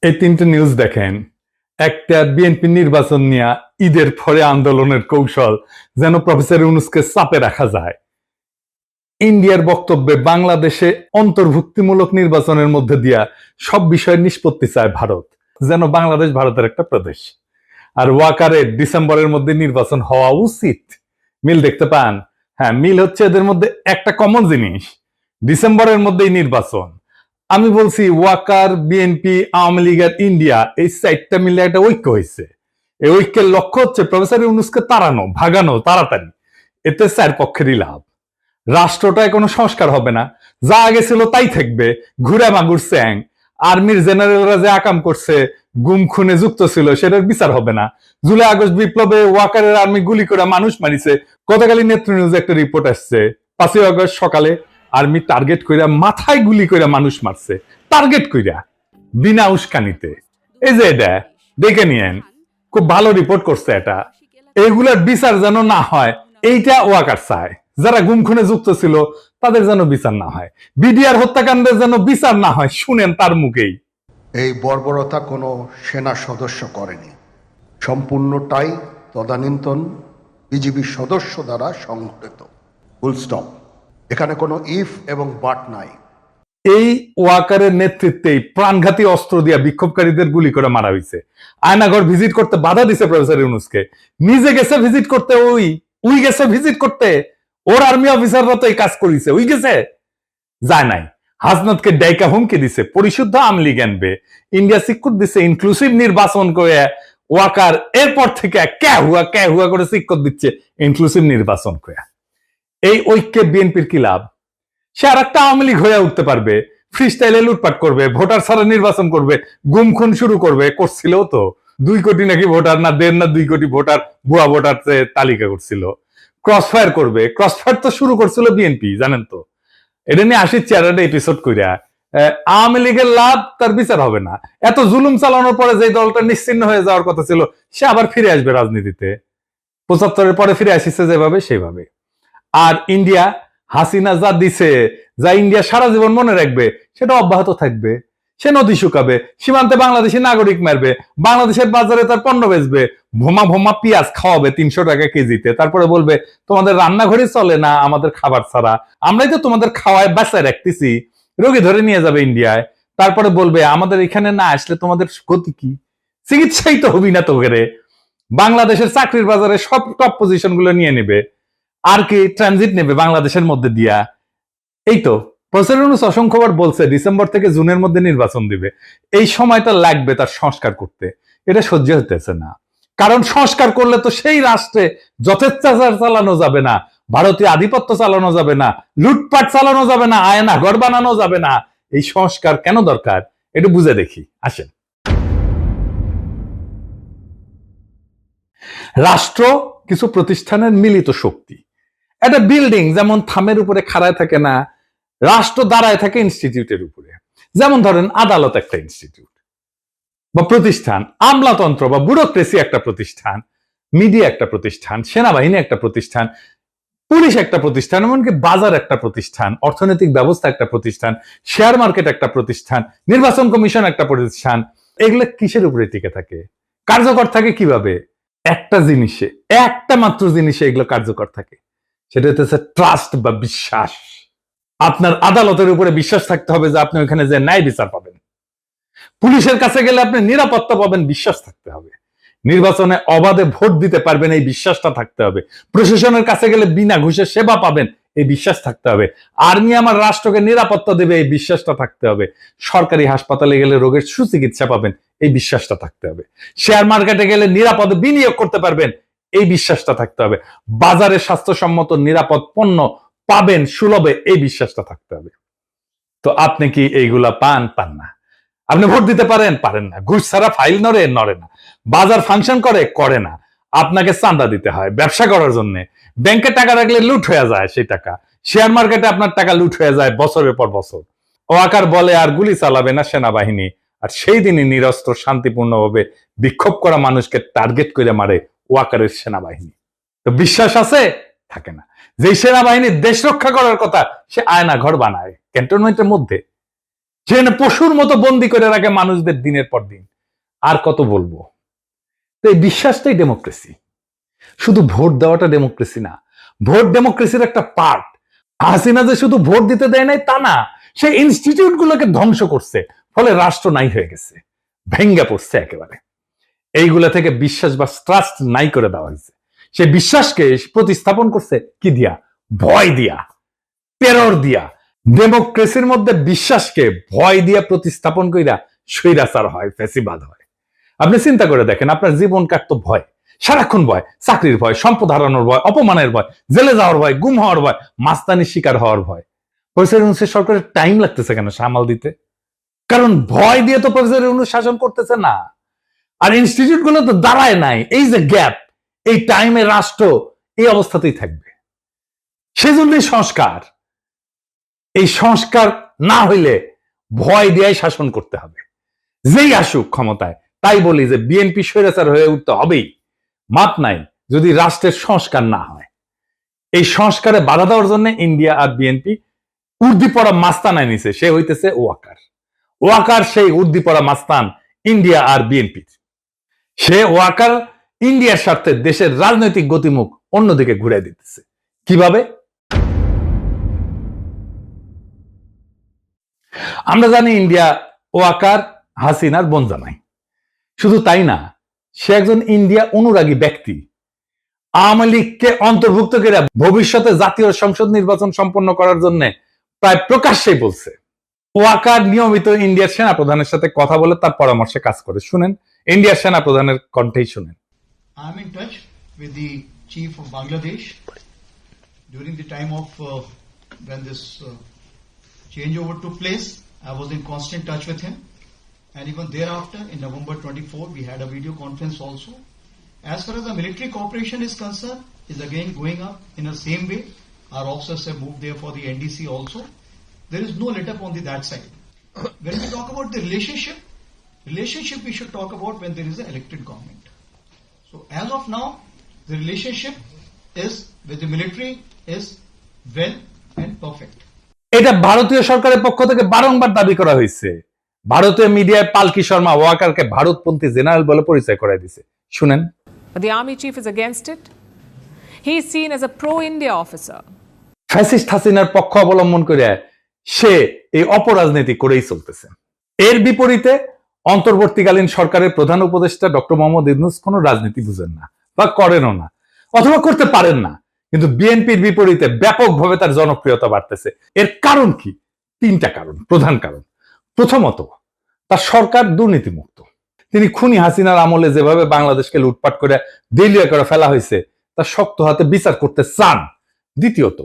এই তিনটে নিউজ দেখেন। একটা, বিএনপি নির্বাচন নিয়ে ঈদের পরে আন্দোলনের কৌশল যেন প্রফেসর ইউনূসকে চাপে রাখা যায়। ইন্ডিয়ার বক্তব্যে বাংলাদেশে অন্তর্ভুক্তিমূলক নির্বাচনের মধ্যে দিয়া সব বিষয়ের নিষ্পত্তি চায় ভারত, যেন বাংলাদেশ ভারতের একটা প্রদেশ। আর ওয়াকারের ডিসেম্বরের মধ্যে নির্বাচন হওয়া উচিত। মিল দেখতে পান? হ্যাঁ, মিল হচ্ছে এদের মধ্যে একটা কমন জিনিস, ডিসেম্বরের মধ্যেই নির্বাচন। আমি বলছি ওয়াকার, বিএনপি, আওয়ামী লীগ আর ইন্ডিয়া, এই চারটা মিলে একটা ঐক্য হয়েছে। এই ঐক্যের লক্ষ্য হচ্ছে প্রফেসর ইউনূসকে তাড়ানো, ভাগানো তাড়াতাড়ি। এতে চার পক্ষেরই লাভ। রাষ্ট্রটায় কোনো সংস্কার হবে না, যা আগে ছিল তাই থাকবে, ঘুরে মাগুর স্যাং। আর্মির জেনারেলরা যে আকাম করছে, গুম খুনে যুক্ত ছিল, সেটার বিচার হবে না। জুলাই আগস্ট বিপ্লবে ওয়াকারের আর্মি গুলি করে মানুষ মারিছে। গতকালই নেত্র নিউজে একটা রিপোর্ট আসছে, 5ই আগস্ট সকালে আর্মি টার্গেট কইরা মাথায় গুলি কইরা মানুষ মারছে, টার্গেট কইরা, বিনা উস্কানিতে। এই যে এটা দেখে নিয়েন, খুব ভালো রিপোর্ট করছে এটা। এগুলার বিচার যেন না হয়, এইটা ওয়াকার চায়। যারা গুম খুনে যুক্ত ছিল তাদের যেন বিচার না হয়, বিডিআর হত্যাকাণ্ডের যেন বিচার না হয়। শুনেন তার মুখেই। এই বর্বরতা কোনো সেনা সদস্য করেনি, সম্পূর্ণটাই তদানীন্তন বিজিবি সদস্য দ্বারা সংঘটিত। Full stop. এখানে কোনো ইফ এবং বাট নাই। এই ওয়াকারের নেতৃত্বেই প্রাণঘাতী অস্ত্র দিয়া বিক্ষোভকারীদের গুলি করে মারা হয়েছে। আয়নাঘর ভিজিট করতে বাধা দিছে প্রফেসর ইউনূসকে। নিজে গেছে ভিজিট করতে, উই গেছে ভিজিট করতে। ওর আর্মি অফিসাররা তো এই কাজ করেছে, উই গেছে, যায় নাই। হাসনাতকে ডাইকা হুমকি দিছে পরিশুদ্ধ আওয়ামী লীগ আনবে, ইন্ডিয়া সিকুট দিছে ইনক্লুসিভ নির্বাচন করে। ওয়াকার এরপর থেকে কে হুয়া করে সিকুট দিচ্ছে ইনক্লুসিভ নির্বাচন করে। এই ঐক্যে বিএনপির কি লাভ? সে আর একটা আওয়ামী লীগ হয়ে উঠতে পারবে, ফ্রি স্টাইলে লুটপাট করবে, ভোটার ছাড়া নির্বাচন করবে, গুম খুন শুরু করবে। করছিল তো 2 কোটি নাকি ভোটার, না 1.5 না 2 কোটি ভোটার, ভুয়া ভোটার তালিকা করছিল। ক্রসফায়ার করবে, ক্রসফায়ার তো শুরু করছিল বিএনপি, জানেন তো। এটা নিয়ে আসি চেয়ারটা এপিসোড কইরা। আওয়ামী লীগের লাভ, তার বিচার হবে না। এত জুলুম চালানোর পরে যে দলটা নিশ্চিন্ন হয়ে যাওয়ার কথা ছিল, সে আবার ফিরে আসবে রাজনীতিতে। 75-এর পরে ফিরে আসিছে যেভাবে সেভাবে। আর ইন্ডিয়া, হাসিনা যা দিছে, যা ইন্ডিয়া সারা জীবন মনে রাখবে, সেটা অব্যাহত থাকবে। সে নদী শুকাবে, সীমান্তে বাংলাদেশি নাগরিক মারবে, বাংলাদেশের বাজারে তার পণ্য বেচবে, ভোমা ভোমা পেঁয়াজ খাওয়াবে 300 টাকা কেজিতে। তারপরে বলবে তোমাদের রান্নাঘরে চলে না আমাদের খাবার ছাড়া, আমরাই তো তোমাদের খাওয়ায় বাঁচায় রাখতেছি। রোগী ধরে নিয়ে যাবে ইন্ডিয়ায়। তারপরে বলবে আমাদের এখানে না আসলে তোমাদের গতি কি? চিকিৎসাই তো হবি না তোকে। বাংলাদেশের চাকরির বাজারে সব টপ পজিশন গুলো নিয়ে নেবে। আর কি ট্রানজিট নেবে বাংলাদেশের মধ্যে দিয়া। এই তো প্রফেসর ইউনূস অসংখ্যবার বলছে ডিসেম্বর থেকে জুনের মধ্যে নির্বাচন দিবে। এই সময়টা লাগবে তার সংস্কার করতে। এটা সহ্য হতেছে না। কারণ সংস্কার করলে তো সেই রাষ্ট্রে যথেচ্ছাচার চালানো যাবে না, ভারতীয় আধিপত্য চালানো যাবে না, লুটপাট চালানো যাবে না, আয়না ঘর বানানো যাবে না। এই সংস্কার কেন দরকার একটু বুঝে দেখি, আসেন। রাষ্ট্র কিছু প্রতিষ্ঠানের মিলিত শক্তি। একটা বিল্ডিং যেমন থামের উপরে খাড়ায় থাকে না, রাষ্ট্র দাঁড়ায় থাকে ইনস্টিটিউটের উপরে। যেমন ধরেন আদালত একটা ইনস্টিটিউট বা প্রতিষ্ঠান, আমলাতন্ত্র বা ব্যুরোক্রেসি একটা প্রতিষ্ঠান, মিডিয়া একটা প্রতিষ্ঠান, সেনাবাহিনী একটা প্রতিষ্ঠান, পুলিশ একটা প্রতিষ্ঠান, এমনকি বাজার একটা প্রতিষ্ঠান, অর্থনৈতিক ব্যবস্থা একটা প্রতিষ্ঠান, শেয়ার মার্কেট একটা প্রতিষ্ঠান, নির্বাচন কমিশন একটা প্রতিষ্ঠান। এগুলো কিসের উপরে টিকে থাকে, কার্যকর থাকে কিভাবে? একটা জিনিসে, একটা মাত্র জিনিসে এগুলো কার্যকর থাকে, সেটা হচ্ছে ট্রাস্ট বা বিশ্বাস। আপনার আদালতের উপরে বিশ্বাস থাকতে হবে যে আপনি ওখানে যে ন্যায় বিচার পাবেন। পুলিশের কাছে গেলে আপনি নিরাপত্তা পাবেন, বিশ্বাস থাকতে হবে। নির্বাচনে অবাধে ভোট দিতে পারবেন, এই বিশ্বাসটা থাকতে হবে। প্রশাসনের কাছে গেলে বিনা ঘুষে সেবা পাবেন, এই বিশ্বাস থাকতে হবে। আর্মি আমার রাষ্ট্রকে নিরাপত্তা দেবে, এই বিশ্বাসটা থাকতে হবে। সরকারি হাসপাতালে গেলে রোগের সুচিকিৎসা পাবেন, এই বিশ্বাসটা থাকতে হবে। শেয়ার মার্কেটে গেলে নিরাপদে বিনিয়োগ করতে পারবেন, এই বিশ্বাসটা থাকতে হবে। বাজারে স্বাস্থ্যসম্মত নিরাপদ পণ্য পাবেন সুলভে, এই বিশ্বাসটা থাকতে হবে। তো আপনি কি এইগুলা পান? পান না। আপনি ভোট দিতে পারেন না। ঘুষ ছাড়া ফাইল নড়ে না। বাজার ফাংশন করে না। আপনাকে চাঁদা দিতে হয় ব্যবসা করার জন্য। ব্যাংকে টাকা রাখলে লুট হয়ে যায় সেই টাকা। শেয়ার মার্কেটে আপনার টাকা লুট হয়ে যায় বছরের পর বছর। ওয়াকার বলে আর গুলি চালাবে না সেনাবাহিনী, আর সেই দিনই নিরস্ত্র শান্তিপূর্ণভাবে বিক্ষোভ করা মানুষকে টার্গেট করে মারে ওয়াকারের সেনাবাহিনী। তো বিশ্বাস আছে? থাকে না। যে সেনাবাহিনী দেশ রক্ষা করার কথা, সে আয়না ঘর বানায় ক্যান্টনমেন্টের মধ্যে। যেখানে পশুর মতো বন্দি করে রাখে মানুষদের দিনের পর দিন। আর কত বলবো? তো এই বিশ্বাসটাই ডেমোক্রেসি। শুধু ভোট দেওয়াটা ডেমোক্রেসি না, ভোট ডেমোক্রেসির একটা পার্ট। হাসিনা যে শুধু ভোট দিতে দেয় নাই তা না, সে ইনস্টিটিউট গুলোকে ধ্বংস করছে, ফলে রাষ্ট্র নাই হয়ে গেছে, ভেঙ্গে পড়ছে একেবারে। এইগুলা থেকে বিশ্বাস বা ট্রাস্ট নাই করে দেওয়া হয়েছে। সে বিশ্বাসকে প্রতিস্থাপন করছে কি দিয়া? ভয় দিয়া, টেরর দিয়া। ডেমোক্রেসির মধ্যে বিশ্বাসকে ভয় দিয়া প্রতিস্থাপন কইরা স্বৈরাচার হয়, ফ্যাসিবাদ হয়। আপনি চিন্তা করে দেখেন, আপনার জীবন কাটতো ভয়, সারাক্ষণ ভয়, চাকরির ভয়, সম্পদ হারানোর ভয়, অপমানের ভয়, জেলে যাওয়ার ভয়, গুম হওয়ার ভয়, মাস্তানির শিকার হওয়ার ভয়। প্রফেসর ইউনূসের সরকারের টাইম লাগতেছে কেন সামাল দিতে? কারণ ভয় দিয়ে তো প্রফেসর ইউনূস শাসন করতেছে না, আর ইনস্টিটিউট গুলো তো দাঁড়ায় নাই। এই যে গ্যাপ, এই টাইমে রাষ্ট্র এই অবস্থাতেই থাকবে। সেজন্যই সংস্কার। এই সংস্কার না হইলে ভয় দিয়ে শাসন করতে হবে, যেই আসুক ক্ষমতায়। তাই বলি যে বিএনপি স্বৈরাচার হয়ে উঠতে হবেই, মাপ নাই যদি রাষ্ট্রের সংস্কার না হয়। এই সংস্কারে বাধা দেওয়ার জন্য ইন্ডিয়া আর বিএনপি উর্দি পড়া মাস্তান আনিছে, সে হইতেছে ওয়াকার। ওয়াকার সেই উর্দি পড়া মাস্তান ইন্ডিয়া আর বিএনপির। সে ওয়াকার ইন্ডিয়ার স্বার্থে দেশের রাজনৈতিক গতিমুখ অন্যদিকে ঘুরে দিতেছে। কিভাবে? আমরা জানি ইন্ডিয়া ওয়াকার হাসিনার বনজামাই। শুধু তাই না, সে একজন ইন্ডিয়া অনুরাগী ব্যক্তি। আওয়ামী লীগকে অন্তর্ভুক্ত করে ভবিষ্যতে জাতীয় সংসদ নির্বাচন সম্পন্ন করার জন্য প্রায় প্রকাশ্যেই বলছে। ওয়াকার নিয়মিত ইন্ডিয়ার সেনা প্রধানের সাথে কথা বলে তার পরামর্শে কাজ করে। শুনেন ইন্ডিয়ার সেনা প্রধানের কণ্ঠেই শুনেন। I am in touch with the chief of Bangladesh during the time of when this changeover took place. I was in constant touch with him, and even thereafter, in November 24, we had a video conference also. As far as the military cooperation is concerned, is again going up in the same way. Our officers have moved there for the NDC also. There is no let up on that side. When we talk about the relationship we should talk about when there is an elected government. So as of now, the relationship is with the military is well and perfect. এটা ভারতীয় সরকারের পক্ষ থেকে বারংবার দাবি করা হয়েছে। ভারতীয় মিডিয়ায় পালকি শর্মা ওয়াকারকে ভারতপন্থী জেনারেল বলে পরিচয় করাই দিছে। শুনেন। But the army chief is against it. He is seen as a pro-India officer. Fascist হাসিনার পক্ষ অবলম্বন করে সে এই অপরাজনীতি করেই চলতেছে। এর বিপরীতে অন্তর্বর্তীকালীন সরকারের প্রধান উপদেষ্টা ডক্টর মোহাম্মদ ইউনূস কোনো রাজনীতি বুঝেন না বা করেনও না, অথবা করতে পারেন না। কিন্তু বিএনপির বিপরীতে ব্যাপকভাবে তার জনপ্রিয়তা বাড়তেছে। এর কারণ কি? তিনটা কারণ, প্রধান কারণ। প্রথমত, তার সরকার দুর্নীতিমুক্ত। তিনি খুনি হাসিনার আমলে যেভাবে বাংলাদেশকে লুটপাট করে দেউলিয়া করে ফেলা হয়েছে তা শক্ত হাতে বিচার করতে চান। দ্বিতীয়ত,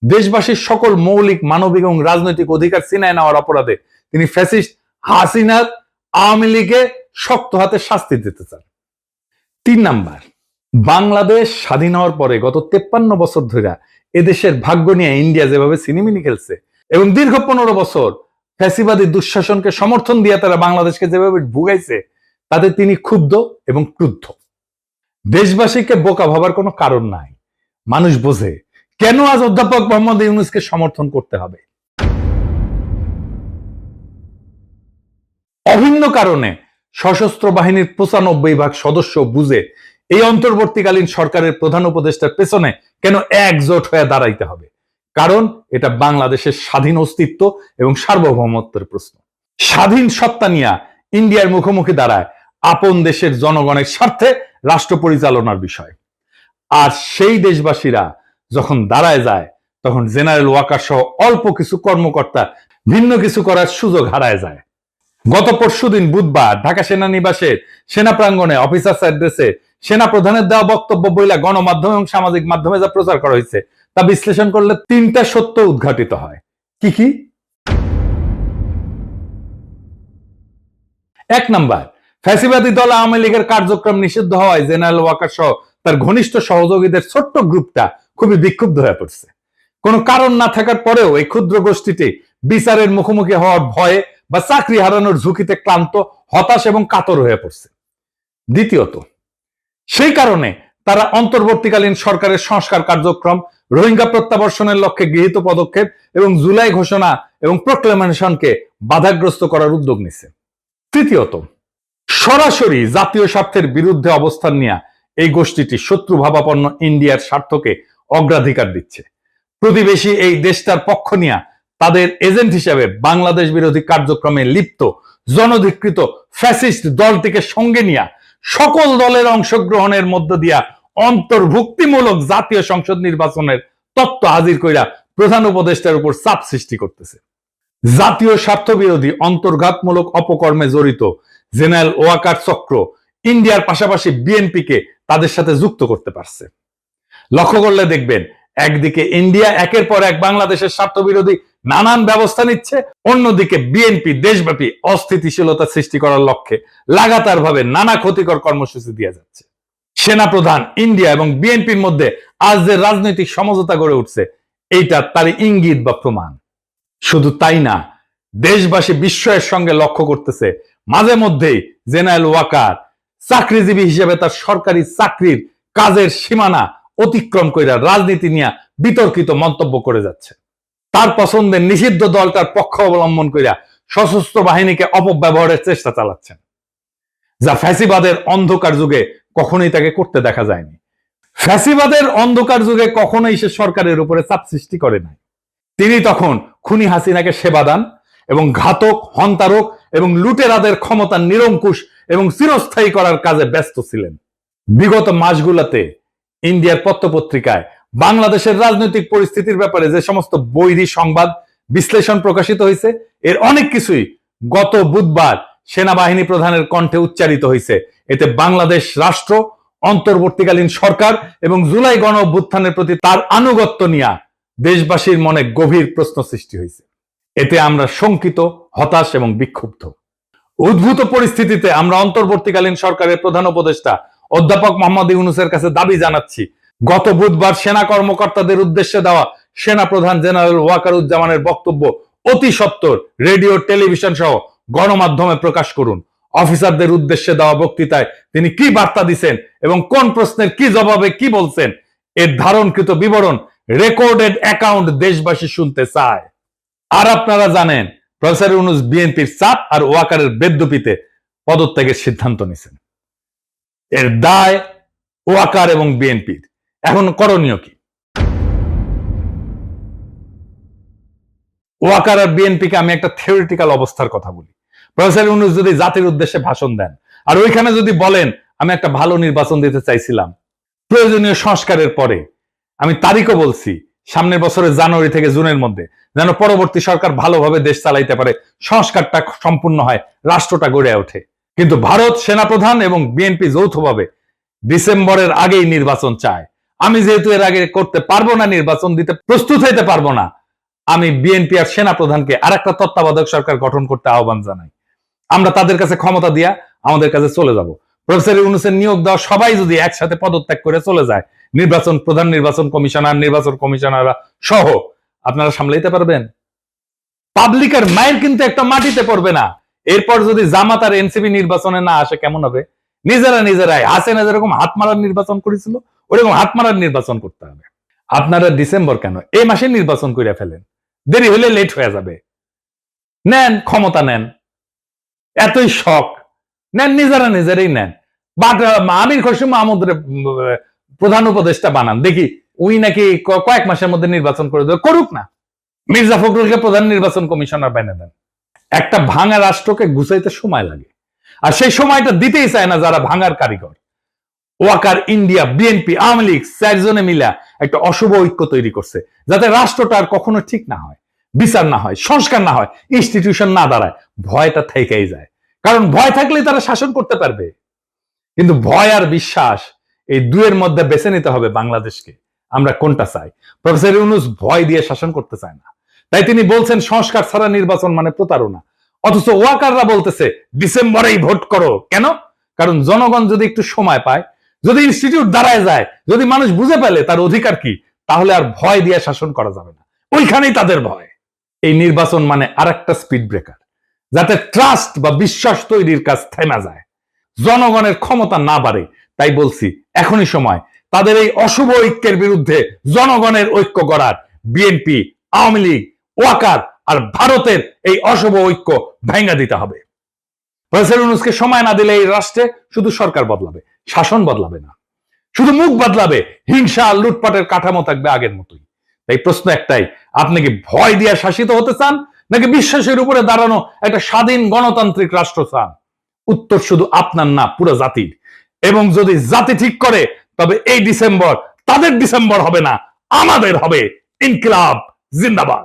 দেশবাসীর সকল মৌলিক মানবিক এবং রাজনৈতিক অধিকার ছিনায় নেওয়ার অপরাধে তিনি ফ্যাসিস্ট হাসিনার আওয়ামী লীগে শক্ত হাতে শাস্তি দিতে চান। 3 নাম্বার, বাংলাদেশ স্বাধীন হওয়ার পরে গত 53 বছর ধরে এদেশের ভাগ্য নিয়ে ইন্ডিয়া যেভাবে সিনেমিনি খেলছে এবং দীর্ঘ 15 বছর ফ্যাসিবাদী দুঃশাসনকে সমর্থন দিয়ে তারা বাংলাদেশকে যেভাবে ভুগাইছে, তাতে তিনি ক্ষুব্ধ এবং ক্রুদ্ধ। দেশবাসীকে বোকা ভাবার কোনো কারণ নাই। মানুষ বোঝে কেন আজ অধ্যাপক মোহাম্মদ ইউনূসকে সমর্থন করতে হবে। অভিন্ন কারণে সশস্ত্র বাহিনীর 95% সদস্য বুঝে এই অন্তর্বর্তীকালীন সরকারের প্রধান উপদেষ্টার পেছনে কেন একজোট হয়ে দাঁড়াইতে হবে। কারণ এটা বাংলাদেশের স্বাধীন অস্তিত্ব এবং সার্বভৌমত্বের প্রশ্ন। স্বাধীন সত্তা নিয়ে ইন্ডিয়ার মুখোমুখি দাঁড়ায় আপন দেশের জনগণের স্বার্থে রাষ্ট্র পরিচালনার বিষয়। আর সেই দেশবাসীরা যখন দাঁড়ায় যায়, তখন জেনারেল ওয়াকার সহ অল্প কিছু কর্মকর্তা ভিন্ন কিছু করার সুযোগ হারায় যায়। গত পরশুদিন বুধবার ঢাকা সেনানিবাসের সেনা প্রাঙ্গণে অফিসার্স অ্যাড্রেসে সেনা প্রধানের দেওয়া বক্তব্য বইলা গণমাধ্যম এবং সামাজিক মাধ্যমে যা প্রচার করা হয়েছে তা বিশ্লেষণ করলে 3টা সত্য উদ্ঘাটিত হয়। কি কি? 1 নাম্বার, ফ্যাসিবাদী দল আওয়ামী লীগের কার্যক্রম নিষিদ্ধ হওয়ায় জেনারেল ওয়াকার সহ তার ঘনিষ্ঠ সহযোগীদের ছোট্ট গ্রুপটা খুবই বিক্ষুব্ধ হয়ে পড়ছে। কোনো কারণ না থাকার পরেও এই ক্ষুদ্র গোষ্ঠীটি বিচারের মুখোমুখি হওয়ার ভয়ে বা চাকরি হারানোর ঝুঁকিতে ক্লান্ত, হতাশ এবং কাতর হয়ে পড়ছে। দ্বিতীয়ত, সেই কারণে তারা অন্তর্বর্তীকালীন সরকারের সংস্কার কার্যক্রম, রোহিঙ্গা প্রত্যাবর্ষণের লক্ষ্যে গৃহীত পদক্ষেপ এবং জুলাই ঘোষণা এবং প্রোক্লেমেশনকে বাধাগ্রস্ত করার উদ্যোগ নিচ্ছে। তৃতীয়ত, সরাসরি জাতীয় স্বার্থের বিরুদ্ধে অবস্থান নিয়ে এই গোষ্ঠীটি শত্রুভাবাপন্ন ইন্ডিয়ার স্বার্থকে অগ্রাধিকার দিচ্ছে। প্রতিবেশী এই দেশটার পক্ষ নিয়ে তাদের এজেন্ট হিসেবে বাংলাদেশ বিরোধী কার্যক্রমে লিপ্ত জনধিকৃত ফ্যাসিস্ট দলটিকে সঙ্গে নিয়ে সকল দলের অংশগ্রহণের মধ্য দিয়া অন্তর্ভুক্তিমূলক জাতীয় সংসদ নির্বাচনের তত্ত্ব হাজির কইরা প্রধান উপদেষ্টার উপর চাপ সৃষ্টি করতেছে। জাতীয় স্বার্থ বিরোধী অন্তর্ঘাতমূলক অপকর্মে জড়িত জেনারেল ওয়াকার চক্র ইন্ডিয়ার পাশাপাশি বিএনপিকে তাদের সাথে যুক্ত করতে পারছে। লক্ষ্য করলে দেখবেন, একদিকে ইন্ডিয়া একের পর এক বাংলাদেশের স্বার্থ বিরোধী নানান ব্যবস্থা নিচ্ছে, অন্যদিকে বিএনপি দেশব্যাপী অস্থিতিশীলতা সৃষ্টি করার লক্ষ্যে লাগাতার ভাবে নানা ক্ষতিকর কর্মসূচি দিয়ে যাচ্ছে। সেনাপ্রধান, ইন্ডিয়া এবং বিএনপির মধ্যে আজ যে রাজনৈতিক সমঝোতা গড়ে উঠছে, এইটা তার ইঙ্গিত বা প্রমাণ। শুধু তাই না, দেশবাসী বিস্ময়ের সঙ্গে লক্ষ্য করতেছে মাঝে মধ্যেই জেনারেল ওয়াকার চাকরিজীবী হিসেবে তার সরকারি চাকরির কাজের সীমানা অতিক্রম করে রাজনীতি নিয়ে বিতর্কিত মন্তব্য করে যাচ্ছে। তার পছন্দের নিষিদ্ধ দলটার পক্ষ অবলম্বন করে সশস্ত্র বাহিনীকে অপব্যবহারের চেষ্টা চালাচ্ছেন, যা ফ্যাসিবাদের অন্ধকার যুগে কখনোই তাকে করতে দেখা যায়নি। ফ্যাসিবাদের অন্ধকার যুগে কখনোই সে সরকারের উপরে চাপ সৃষ্টি করে নাই। তিনি তখন খুনি হাসিনাকে সেবা দান এবং ঘাতক, হন্তারক এবং লুটেরাদের ক্ষমতা নিরঙ্কুশ এবং চিরস্থায়ী করার কাজে ব্যস্ত ছিলেন। বিগত মাসগুলোতে ইন্ডিয়ার পত্রপত্রিকায় বাংলাদেশের রাজনৈতিক পরিস্থিতির ব্যাপারে যে সমস্ত বৈরী সংবাদ বিশ্লেষণ প্রকাশিত হয়েছে, এর অনেক কিছুই গত বুধবার সেনাবাহিনী প্রধানের কণ্ঠে উচ্চারিত হয়েছে। এতে বাংলাদেশ রাষ্ট্র, অন্তর্বর্তীকালীন সরকার এবং জুলাই গণ অভ্যুত্থানের প্রতি তার আনুগত্য নিয়ে দেশবাসীর মনে গভীর প্রশ্ন সৃষ্টি হয়েছে। এতে আমরা শঙ্কিত, হতাশ এবং বিক্ষুব্ধ। উদ্ভূত পরিস্থিতিতে আমরা অন্তর্বর্তীকালীন সরকারের প্রধান উপদেষ্টা অধ্যাপক মোহাম্মদ ইউনূসের কাছে দাবি জানাচ্ছি, গত বুধবার সেনা কর্মকর্তাদের উদ্দেশ্যে দেওয়া সেনা প্রধান জেনারেল ওয়াকারুজ্জামানের বক্তব্য অতি সত্বর রেডিও, টেলিভিশন সহ গণমাধ্যমে প্রকাশ করুন। অফিসারদের উদ্দেশ্যে দেওয়া বক্তৃতায় তিনি কি বার্তা দিচ্ছেন এবং কোন প্রশ্নের কি জবাবে কি বলছেন, এর ধারণকৃত বিবরণ, রেকর্ডেড অ্যাকাউন্ট দেশবাসী শুনতে চায়। আর আপনারা জানেন, প্রফেসর ইউনূস বিএনপির চাপ আর ওয়াকারের বেদ্যুপিতে পদত্যাগের সিদ্ধান্ত নিয়েছেন। এর দায় ওয়াকার এবং বিএনপির। এখন করণীয় কি? ওয়াকার আর বিএনপিকে আমি একটা থিওরিটিক্যাল অবস্থার কথা বলি। প্রফেসর ইউনূস যদি জাতির উদ্দেশ্যে ভাষণ দেন আর ওইখানে যদি বলেন আমি একটা ভালো নির্বাচন দিতে চাইছিলাম প্রয়োজনীয় সংস্কারের পরে, আমি তারিখও বলছি, সামনের বছরের জানুয়ারি থেকে জুনের মধ্যে, যেন পরবর্তী সরকার ভালোভাবে দেশ চালাইতে পারে, সংস্কারটা সম্পূর্ণ হয়, রাষ্ট্রটা গড়ে ওঠে। কিন্তু ভারত সেনাপ্রধান এবং বিএনপি যৌথভাবে ডিসেম্বরের আগেই নির্বাচন চায়। আমি যেহেতু এর আগে করতে পারবো না, নির্বাচন দিতে প্রস্তুত হইতে পারবো না, আমি বিএনপি আর সেনাপ্রধানকে আরেকটা তত্ত্বাবধায়ক সরকার গঠন করতে আহ্বান জানাই। আমরা তাদের কাছে ক্ষমতা দিয়া আমাদের কাছে চলে যাব। প্রফেসর ইউনূসের নিয়োগ দেওয়া সবাই যদি একসাথে পদত্যাগ করে চলে যায়, নির্বাচন প্রধান, নির্বাচন কমিশনার, নির্বাচন কমিশনাররা সহ, আপনারা সামলাইতে পারবেন? পাবলিকের মায়ের কিন্তু একটা মাটিতে পড়বে না। এরপর যদি জামাত আর এনসিপি নির্বাচনে না আসে কেমন হবে? নিজেরাই হাসিনা যেরকম হাত মারার নির্বাচন করেছিল, ওরকম হাত মারার নির্বাচন করতে হবে। আপনারা ডিসেম্বর কেন, এই মাসে নির্বাচন করে ফেলেন, দেরি হলে লেট হয়ে যাবে। নেন, ক্ষমতা নেন, এতই শখ নেন, নিজেরাই নেন। বাট আমির খসরু মাহমুদের প্রধান উপদেষ্টা বানান, দেখি উই নাকি কয়েক মাসের মধ্যে নির্বাচন করে দেবে, করুক না। মির্জা ফখরুলকে প্রধান নির্বাচন কমিশনার বানিয়ে দেন। একটা ভাঙা রাষ্ট্রকে গুছাইতে সময় লাগে, আর সেই সময়টা দিতেই চায় না যারা ভাঙার কারিগর। ওয়াকার, ইন্ডিয়া, বিএনপি, আওয়ামী লীগ চারজনে মিলা একটা অশুভ ঐক্য তৈরি করছে, যাতে রাষ্ট্রটা আর কখনো ঠিক না হয়, বিচার না হয়, সংস্কার না হয়, ইনস্টিটিউশন না দাঁড়ায়। ভয়টা থেকেই যায়, কারণ ভয় থাকলেই তারা শাসন করতে পারবে। কিন্তু ভয় আর বিশ্বাস, এই দুয়ের মধ্যে বেছে নিতে হবে বাংলাদেশকে, আমরা কোনটা চাই। প্রফেসর ইউনূস ভয় দিয়ে শাসন করতে চায় না, তাই তিনি বলছেন সংস্কার ছাড়া নির্বাচন মানে প্রতারণা। অথচ ওয়াকাররা বলতেছে ডিসেম্বরেই ভোট করো। কেন? কারণ জনগণ যদি একটু সময় পায়, যদি ইনস্টিটিউট দাঁড়ায় যায়, যদি মানুষ বুঝে পেলে তার অধিকার কি, তাহলে আর ভয় দিয়ে শাসন করা যাবে না। ওইখানেই তাদের ভয়। এই নির্বাচন মানে আরেকটা স্পিড ব্রেকার, যাতে ট্রাস্ট বা বিশ্বাস তৈরির কাজ থেমে যায়, জনগণের ক্ষমতা না বাড়ে। তাই বলছি, এখনই সময় তাদের এই অশুভ ঐক্যের বিরুদ্ধে জনগণের ঐক্য গড়ার। বিএনপি, আওয়ামী লীগ, ওয়াকার আর ভারতের এই অশুভ ঐক্য ভেঙে দিতে হবে। প্রফেসর ইউনূসকে সময় না দিলে এই রাষ্ট্রে শুধু সরকার বদলাবে, শাসন বদলাবে না, শুধু মুখ বদলাবে, হিংসা আর লুটপাটের কাঠামো থাকবে আগের মতোই। তাই প্রশ্ন একটাই, আপনি কি ভয় দিয়ে শাসিত হতে চান নাকি বিশ্বাসের উপরে দাঁড়ানো একটা স্বাধীন গণতান্ত্রিক রাষ্ট্র চান? উত্তর শুধু আপনার না, পুরো জাতির। এবং যদি জাতি ঠিক করে, তবে এই ডিসেম্বর তাদের ডিসেম্বর হবে না, আমাদের হবে। ইনকিলাব জিন্দাবাদ।